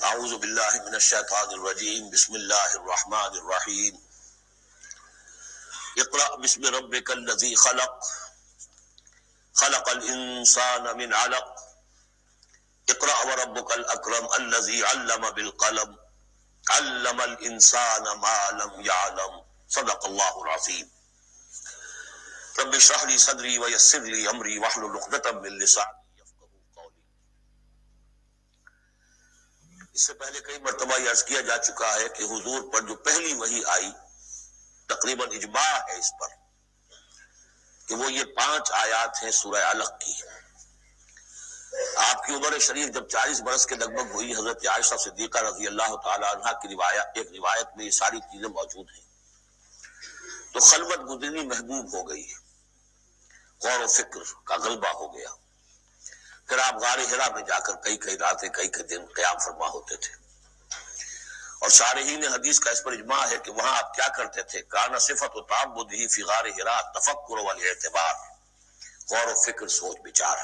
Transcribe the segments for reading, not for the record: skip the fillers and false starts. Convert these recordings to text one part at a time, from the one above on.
اعوذ باللہ من الشیطان الرجیم بسم اللہ الرحمن الرحیم اقرأ بسم ربک الذی خلق خلق الانسان من علق اقرأ وربک الاکرم الذی علم بالقلم علم الانسان ما لم يعلم صدق اللہ العظیم رب اشرح لي صدری ویسر لي امری واحلل عقدۃ من لسانی یفقهوا قولی۔ اس سے پہلے کئی مرتبہ یہ عرض کیا جا چکا ہے کہ حضور پر جو پہلی وحی آئی تقریباً اجماع ہے اس پر کہ وہ یہ 5 آیات ہیں سورہ علق کی۔ آپ کی عمر شریف جب 40 برس کے لگ بھگ ہوئی، حضرت عائشہ صدیقہ رضی اللہ تعالی عنہا کی ایک روایت میں یہ ساری چیزیں موجود ہیں، تو خلوت گزرنی محبوب ہو گئی، غور و فکر کا غلبہ ہو گیا۔ پھر آپ غار حرا میں جا کر کئی راتیں کئی دن قیام فرما ہوتے تھے، اور شارحین حدیث کا اس پر اجماع ہے کہ وہاں آپ کیا کرتے تھے؟ کانا صفت و تعبدہ فی غار حرا تفکر والاعتبار، غور و فکر، سوچ بچار۔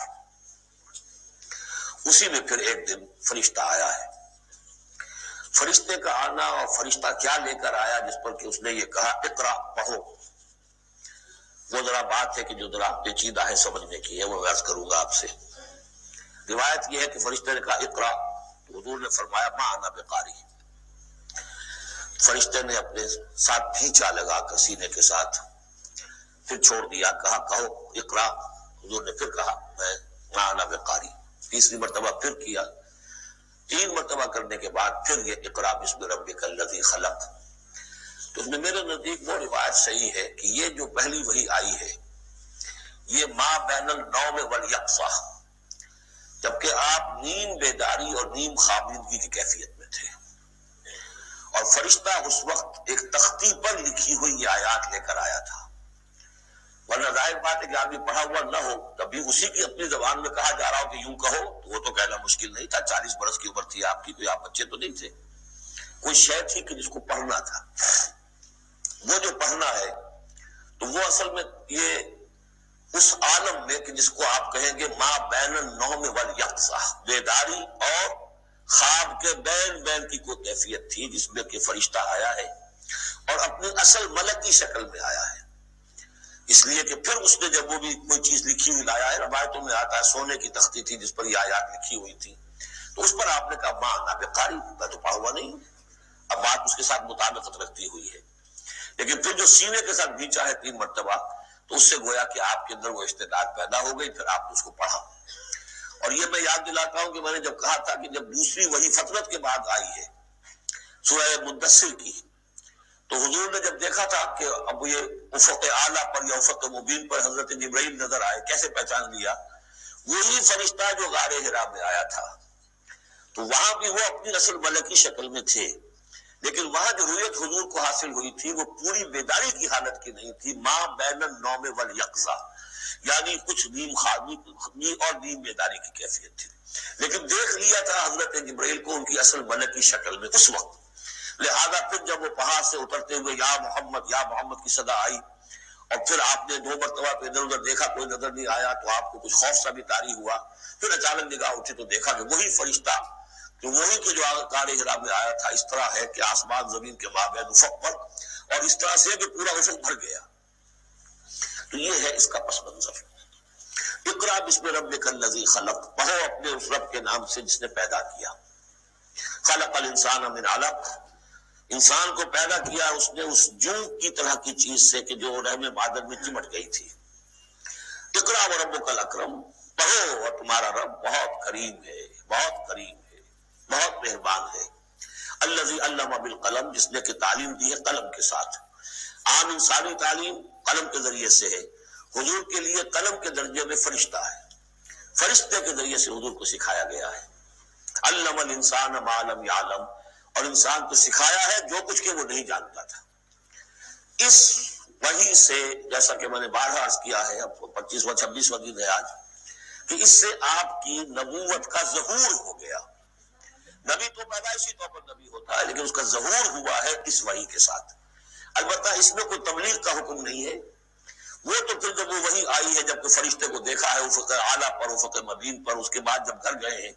اسی میں پھر ایک دن فرشتہ آیا ہے۔ فرشتے کا آنا، اور فرشتہ کیا لے کر آیا جس پر کہ اس نے یہ کہا اقرا، پڑھو، وہ ذرا بات ہے کہ جو ذرا پیچیدہ ہے سمجھنے کی ہے، وہ عرض کروں گا آپ سے۔ روایت یہ ہے کہ فرشتے نے کہا اقرا، تو حضور نے فرمایا ما انا بقاری۔ فرشتے نے اپنے ساتھ کھینچا لگا کر سینے کے ساتھ، پھر چھوڑ دیا، کہا کہو اقرا۔ حضور نے پھر کہا میں ما انا بقاری۔ تیسری مرتبہ پھر کیا، 3 مرتبہ کرنے کے بعد پھر یہ اقرا بسم ربک الذی خلق۔ تو اس میں میرے نزدیک وہ روایت صحیح ہے کہ یہ جو پہلی وحی آئی ہے یہ ما بین النوم والیقظہ، جبکہ آپ نیم بیداری اور نیم خوابیدگی کی کیفیت میں تھے، اور فرشتہ اس وقت ایک تختی پر لکھی ہوئی یہ آیات لے کر آیا تھا۔ ورنہ ظاہر بات ہے کہ آدمی پڑھا ہوا نہ ہو، تب بھی اسی کی اپنی زبان میں کہا جا رہا ہو کہ یوں کہو، تو وہ تو کہنا مشکل نہیں تھا۔ 40 برس کی عمر تھی آپ کی، کوئی آپ بچے تو نہیں تھے، کوئی شے تھی کہ جس کو پڑھنا تھا۔ وہ جو پڑھنا ہے تو وہ اصل میں یہ اس عالم میں کہ جس کو آپ کہیں گے ما بین النوم والیقظہ، بیداری اور خواب کے بین کی کوئی کیفیت تھی جس میں کہ فرشتہ آیا ہے اور اپنی اصل ملکی شکل میں آیا ہے۔ اس لیے کہ پھر اس نے جب وہ بھی کوئی چیز لکھی ہوئی لایا ہے، روایتوں میں آتا ہے سونے کی تختی تھی جس پر یہ آیات لکھی ہوئی تھی، تو اس پر آپ نے کہا ما انا بقاری، میں تو پڑھا ہوا نہیں ہوں۔ اب بات اس کے ساتھ مطابقت رکھتی ہوئی ہے، لیکن پھر جو سینے کے ساتھ بھینچا ہے 3 مرتبہ، تو اس سے گویا کہ آپ کے اندر وہ استعداد پیدا ہو گئی، پھر آپ نے اس کو پڑھا۔ اور یہ میں یاد دلاتا ہوں کہ میں نے جب کہا تھا کہ جب دوسری وحی فترت کے بعد آئی ہے سورہ مدثر کی، تو حضور نے جب دیکھا تھا کہ اب یہ افق اعلیٰ پر یا افق مبین پر حضرت جبرائیل نظر آئے، کیسے پہچان لیا؟ وہی فرشتہ جو غار حرا میں آیا تھا، تو وہاں بھی وہ اپنی اصل ملکی شکل میں تھے، لیکن وہاں جو رؤیت حضور کو حاصل ہوئی تھی وہ پوری بیداری کی حالت کی نہیں تھی، ما بین النوم والیقظہ، یعنی کچھ نیم خوابی اور نیم بیداری کی کیفیت تھی، لیکن دیکھ لیا تھا حضرت جبرائیل کو ان کی اصل ملکی شکل میں اس وقت۔ لہذا پھر جب وہ پہاڑ سے اترتے ہوئے یا محمد کی صدا آئی، اور پھر آپ نے 2 مرتبہ پہ ادھر ادھر دیکھا، کوئی نظر نہیں آیا، تو آپ کو کچھ خوف سا بھی طاری ہوا۔ پھر اچانک نگاہ اٹھی تو دیکھا کہ وہی فرشتہ کہ وہی کہ جو غار حرا میں آیا تھا، اس طرح ہے کہ آسمان زمین کے مابین افق پر، اور اس طرح سے کہ پورا افق بھر گیا۔ تو یہ ہے اس کا پس منظر۔ اقرا بسم ربک الذی خلق، پڑھو اپنے اس رب کے نام سے جس نے پیدا کیا۔ خلق الانسان من علق، انسان کو پیدا کیا اس نے اس جوں کی طرح کی چیز سے کہ جو رحم مادر میں چمٹ گئی تھی۔ اقرا وربک الاکرم، پڑھو اور تمہارا رب بہت کریم ہے، بہت کریم ہے، بہت مہربان ہے۔ الذی علم بالقلم، جس نے کہ تعلیم دی ہے قلم کے ساتھ۔ عام انسانی تعلیم قلم کے ذریعے سے ہے، حضور کے لیے قلم کے درجے میں فرشتہ ہے، فرشتے کے ذریعے سے حضور کو سکھایا گیا ہے۔ علم الانسان ما لم یعلم، اور انسان کو سکھایا ہے جو کچھ کہ وہ نہیں جانتا تھا۔ اس وحی سے، جیسا کہ میں نے بارہا عرض کیا ہے، اب 25واں 26واں دن ہے آج، کہ اس سے آپ کی نبوت کا ظہور ہو گیا۔ نبی تو پیدائشی طور پر نبی ہوتا ہے، لیکن اس کا ظہور ہوا ہے اس وحی کے ساتھ۔ البتہ اس میں کوئی تبلیغ کا حکم نہیں ہے، وہ تو پھر جب وہ وحی آئی ہے، جب کہ فرشتے کو دیکھا ہے افق اعلیٰ پر، افق مبین پر، اس کے بعد جب گھر گئے ہیں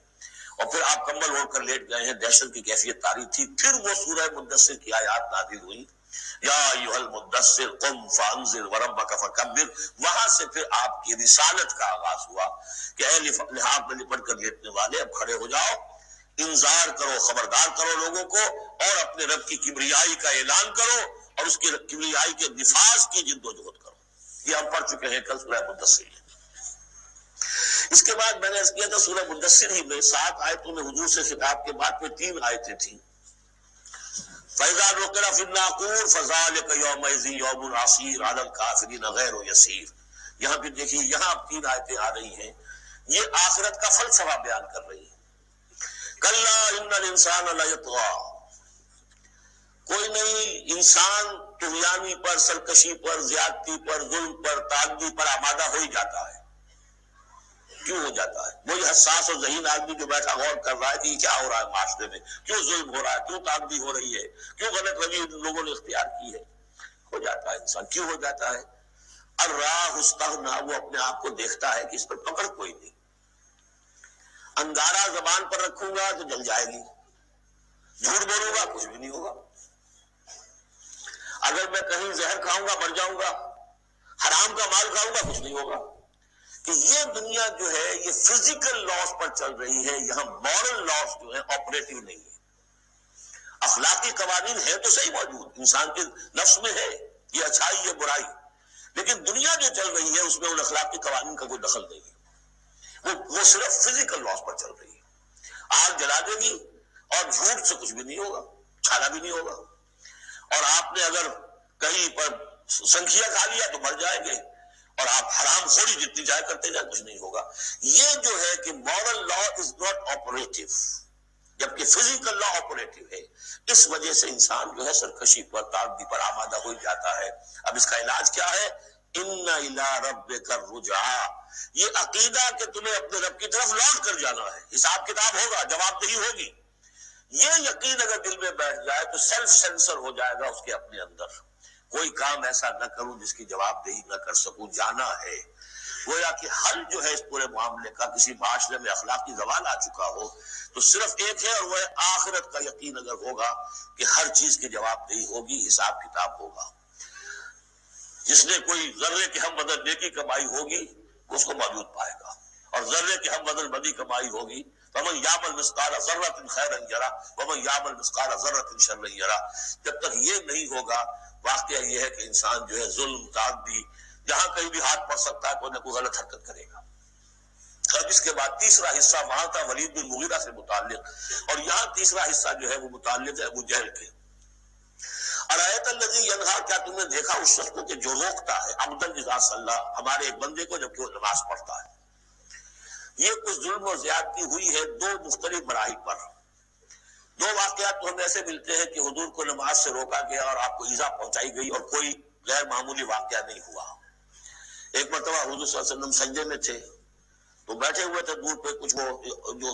اور پھر آپ کمبل اوڑھ کر لیٹ گئے ہیں، دہشت کی کیفیت طاری تھی. پھر وہ سورہ مدثر کی آیات نازل ہوئی، یا ایھا المدثر قم فانذر وربک فکبر. وہاں سے پھر آپ کی رسالت کا آغاز ہوا کہ اے لحاف میں لپٹ کر لیٹنے والے، اب کھڑے ہو جاؤ، انذار کرو، خبردار کرو لوگوں کو، اور اپنے رب کی کبریائی کا اعلان کرو اور اس کی کبریائی کے نفاذ کی جد و جہد کرو. یہ ہم پڑھ چکے ہیں کل سورہ مدثر. اس کے بعد میں نے عرض کیا تھا سورہ مدثر ہی میں 7 آیتوں میں حضور سے خطاب کے بعد پھر 3 آیتیں تھیں. فَإِذَا نُقِرَ فِي النَّاقُورِ فَذَلِكَ يَوْمَئِذٍ يَوْمٌ عَسِيرٌ عَلَى الْكَافِرِينَ غَيْرُ يَسِيرٌ. یہاں پہ دیکھیے، یہاں اب 3 آیتیں آ رہی ہیں، یہ آخرت کا فلسفہ بیان کر رہی ہیں. کَلَّا إِنَّ الْإِنسَانَ لَيَطْغَىٰ. کوئی نہیں، انسان طغیانی پر، سرکشی پر، زیادتی پر، ظلم پر، تعدی پر آمادہ ہو ہی جاتا ہے. کیوں ہو جاتا ہے؟ وہی حساس اور ذہین آدمی جو بیٹھا غور کر رہا ہے کہ یہ کیا ہو رہا ہے معاشرے میں، کیوں ظلم ہو رہا ہے، کیوں تعدی ہو رہی ہے، کیوں غلط روی لوگوں نے اختیار کی ہے. ہو جاتا ہے انسان. کیوں ہو جاتا ہے؟ الراہ استغنا، وہ اپنے آپ کو دیکھتا ہے کہ اس پر پکڑ کوئی نہیں. انگارہ زبان پر رکھوں گا تو جل جائے گی، جھوٹ بولوں گا کچھ بھی نہیں ہوگا، اگر میں کہیں زہر کھاؤں گا مر جاؤں گا، حرام کا مال کھاؤں گا کچھ نہیں ہوگا. کہ یہ دنیا جو ہے یہ فزیکل لاز پر چل رہی ہے، یہاں مورل لاز جو ہے آپریٹو نہیں ہے. اخلاقی قوانین ہے تو صحیح موجود، انسان کے نفس میں ہے، یہ اچھائی ہے برائی، لیکن دنیا جو چل رہی ہے اس میں ان اخلاقی قوانین کا کوئی دخل نہیں ہے. وہ صرف فزیکل لاز پر چل رہی ہے. آگ جلا دے گی اور جھوٹ سے کچھ بھی نہیں ہوگا، چھالا بھی نہیں ہوگا. اور آپ نے اگر کہیں پر سنکھیا کھا لیا تو مر جائیں گے، اور آپ حرام خوری جتنی جائے کرتے جائیں کچھ نہیں ہوگا. یہ جو ہے کہ moral law is not operative, جبکہ فزیکل لا آپریٹو ہے. اس وجہ سے انسان جو ہے سرکشی پر، تعدی پر آمادہ ہو جاتا ہے. اب اس کا علاج کیا ہے؟ ان الی ربک الرجعی. یہ عقیدہ کہ تمہیں اپنے رب کی طرف لوٹ کر جانا ہے، حساب کتاب ہوگا، جواب دہی ہوگی. یہ یقین اگر دل میں بیٹھ جائے تو سیلف سینسر ہو جائے گا اس کے اپنے اندر. کوئی کام ایسا نہ کروں جس کی جواب دہی نہ کر سکوں. جانا ہے. گویا کہ حل جو ہے اس پورے معاملے کا، کسی معاشرے میں اخلاقی زوال آ چکا ہو تو صرف ایک ہے، اور وہ ہے آخرت کا یقین اگر ہوگا کہ ہر چیز کی جواب دہی ہوگی، حساب کتاب ہوگا. جس نے کوئی ذرے کے ہم بدل نیکی کمائی ہوگی اس کو موجود پائے گا، اور ذرے کے ہم بدل بدی کمائی ہوگی فمن یعمل مثقال ذرۃ خیرا یرہ ومن یعمل مثقال ذرۃ شرا یرہ. جب تک یہ نہیں ہوگا، واقعہ یہ ہے کہ انسان جو ہے ظلم، تعدی، جہاں کہیں بھی ہاتھ پڑ سکتا ہے کوئی نہ کوئی غلط حرکت کرے گا. اب اس کے بعد تیسرا حصہ وہاں تھا ولید بن مغیرہ سے متعلق، اور یہاں تیسرا حصہ جو ہے وہ متعلق ہے ابو جہل کے. ارایت الذی ینہا، کیا تم نے دیکھا اس شخص کو کہ جو روکتا ہے، عبداً اذا صلی، ہمارے ایک بندے کو جبکہ وہ نماز پڑھتا ہے. یہ کچھ ظلم و زیادتی ہوئی ہے 2 مختلف مراحل پر. 2 واقعات تو ہمیں ایسے ملتے ہیں کہ حضور کو نماز سے روکا گیا اور آپ کو ایذا پہنچائی گئی اور کوئی غیر معمولی واقعہ نہیں ہوا. ایک مرتبہ حضور صلی اللہ علیہ وسلم سجدے میں تھے تو بیٹھے ہوئے تھے دور پہ کچھ وہ جو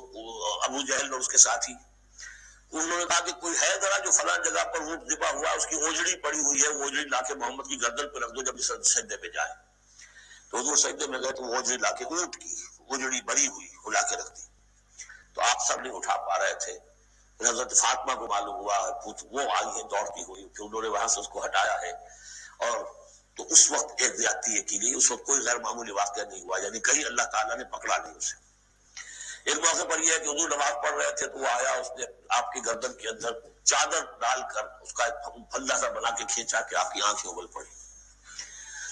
ابو جہل اور اس کے ساتھی. انہوں نے کہا کہ کوئی ہے ذرا جو فلاں جگہ پر اونٹ ذبح ہوا، اس کی اوجڑی پڑی ہوئی ہے، وہ اوجڑی لا کے محمد کی گردن پہ رکھ دو جب سجدے پہ جائے. تو حضور سجدے میں گئے تو وہ اوجڑی لا کے، اونٹ کی اوجڑی بری ہوئی وہ لا کے رکھ دی. تو آپ سب نہیں اٹھا پا رہے تھے. حضرت فاطمہ کو معلوم ہوا، وہ آئی ہے دوڑتی ہوئی، پھر انہوں نے وہاں سے اس کو ہٹایا ہے. اور تو اس وقت ایک زیادتی یہ کی گئی، اس وقت کوئی غیر معمولی واقعہ نہیں ہوا، یعنی کہیں اللہ تعالیٰ نے پکڑا نہیں اسے. ایک موقع پر یہ ہے کہ حضور نماز پڑھ رہے تھے تو وہ آیا، اس نے آپ کی گردن کے اندر چادر ڈال کر اس کا ایک پھندا سا بنا کے کھینچا کہ آپ کی آنکھیں اگل پڑی.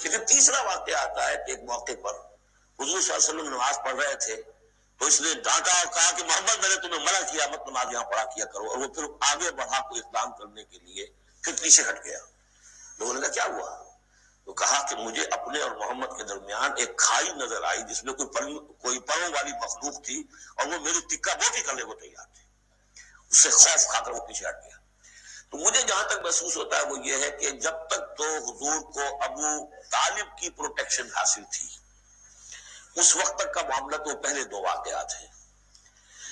لیکن تیسرا واقعہ آتا ہے کہ ایک موقع پر حضور صلی اللہ علیہ وسلم نماز پڑھ رہے تھے تو اس نے ڈانٹا اور کہا کہ محمد میں نے تمہیں منع کیا مت نماز یہاں پڑھا کیا کرو. اور وہ پھر آگے بڑھا کوئی اقدام کرنے کے لیے، پھر پیچھے ہٹ گیا. لوگوں نے کہا کیا ہوا؟ تو کہا کہ مجھے اپنے اور محمد کے درمیان ایک کھائی نظر آئی جس میں کوئی پروں والی مخلوق تھی، اور وہ میری ٹکا بوٹی کرنے کو تیار تھی. اس سے خوف کھا کر وہ پیچھے ہٹ گیا. تو مجھے جہاں تک محسوس ہوتا ہے وہ یہ ہے کہ جب تک تو حضور کو ابو طالب کی پروٹیکشن حاصل تھی، اس وقت تک کا معاملہ تو پہلے 2 واقعات ہیں.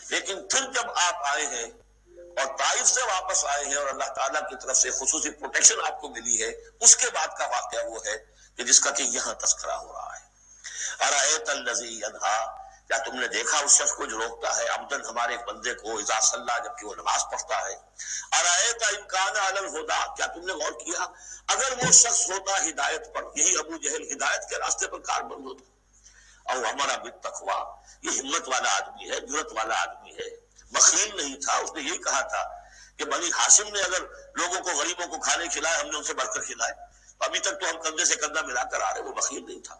لیکن پھر جب آپ آئے ہیں اور طائف سے واپس آئے ہیں اور اللہ تعالیٰ کی طرف سے خصوصی پروٹیکشن آپ کو ملی ہے، اس کے بعد کا واقعہ وہ ہے کہ جس کا کہ یہاں تذکرہ ہو رہا ہے. ارایت الذی ینہا، کیا تم نے دیکھا اس شخص کو جو روکتا ہے عمدن ہمارے ایک بندے کو اذا صلی، جبکہ وہ نماز پڑھتا ہے، ارأیت ان کان علی الہدی، کیا تم نے غور کیا اگر وہ شخص ہوتا ہدایت پر، یہی ابو جہل ہدایت کے راستے پر کاربند ہوتا، او ہمارا بالتقوی، یہ ہمت والا آدمی ہے، جرت والا آدمی ہے، بخیل نہیں تھا، اس نے یہی کہا تھا کہ بنی ہاشم نے اگر لوگوں کو غریبوں کو کھانے کھلائے ہم نے ان سے بڑھ کر کھلائے، ابھی تک تو ہم کندھے سے کندھا ملا کر آ رہے، وہ بخیل نہیں تھا،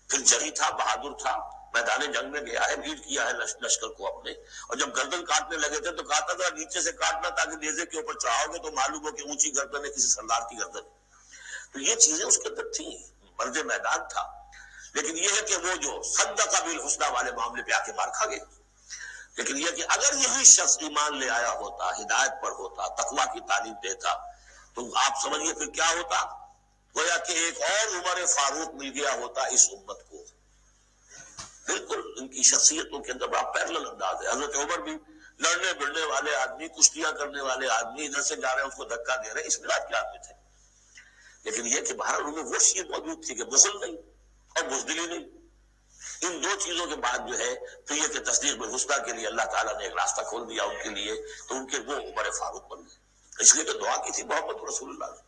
پھر جری تھا، بہادر تھا، میدان جنگ میں گیا ہے، لیڈ کیا ہے لشکر کو اپنے، اور جب گردن کاٹنے لگے تھے تو کہتا تھا نیچے سے کاٹنا تاکہ نیزے کے اوپر چڑھاؤ گے تو معلوم ہو کہ اونچی گردن ہے کسی سردار کی گردن ہے۔ تو یہ چیزیں اس کے اندر تھیں، مرد میدان تھا، لیکن یہ ہے کہ وہ جو صدق بالحسنی والے معاملے پہ آ کے مار کھا گئے۔ لیکن یہ کہ اگر یہی شخص ایمان لے آیا ہوتا، ہدایت پر ہوتا، تقویٰ کی تعلیم دیتا، تو آپ سمجھیے پھر کیا ہوتا، گویا کہ ایک اور عمر فاروق مل گیا ہوتا اس امت کو۔ بالکل ان کی شخصیتوں کے اندر بڑا پیرلل انداز ہے۔ حضرت عمر بھی لڑنے بڑنے والے آدمی، کشتیاں کرنے والے آدمی، ادھر سے جا رہے ہیں اس کو دھکا دے رہے ہیں، اس مزاج کے آدمی تھے، لیکن یہ کہ بہرحال ان میں وہ شیء موجود تھی کہ بخل نہیں اور بزدلی نہیں۔ ان دو چیزوں کے بعد جو ہے تو یہ کہ تصدیق بالحسنی کے لیے اللہ تعالیٰ نے ایک راستہ کھول دیا ان کے لیے، تو ان کے وہ عمر فاروق بن گئے۔ اس لیے تو دعا کی تھی محمد رسول اللہ نے،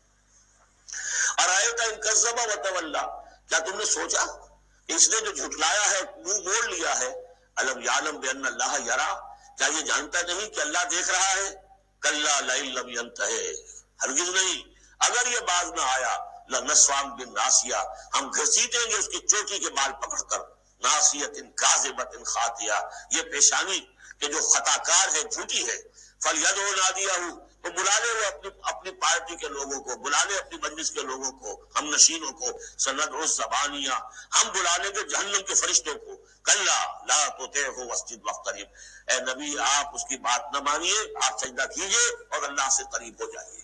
ارأیت ان کذب وتولی، کیا تم نے سوچا کہ اس نے جو جھٹلایا ہے، منہ موڑ لیا ہے، الم یعلم بان اللہ یری، کیا یہ جانتا نہیں کہ اللہ دیکھ رہا ہے، کلا لئن لم ینتہ، ہرگز نہیں اگر یہ باز نہ آیا، لنسفعا بالناصیہ، ہم گھسیٹیں گے اس کی چوٹی کے بال پکڑ کر، ناصیۃ کاذبۃ خاطیہ، یہ پیشانی کہ جو خطا کار ہے، جھوٹی ہے، فلیدع نادیہ، تو بلا لے وہ اپنی پارٹی کے لوگوں کو، بلا لے اپنی مجلس کے لوگوں کو، ہم نشینوں کو، سندعو الزبانیہ، ہم بلا لیں گے جہنم کے فرشتوں کو، کلا لا تطعہ واسجد واقترب، اے نبی آپ اس کی بات نہ مانیے، آپ سجدہ کیجئے اور اللہ سے قریب ہو جائیے۔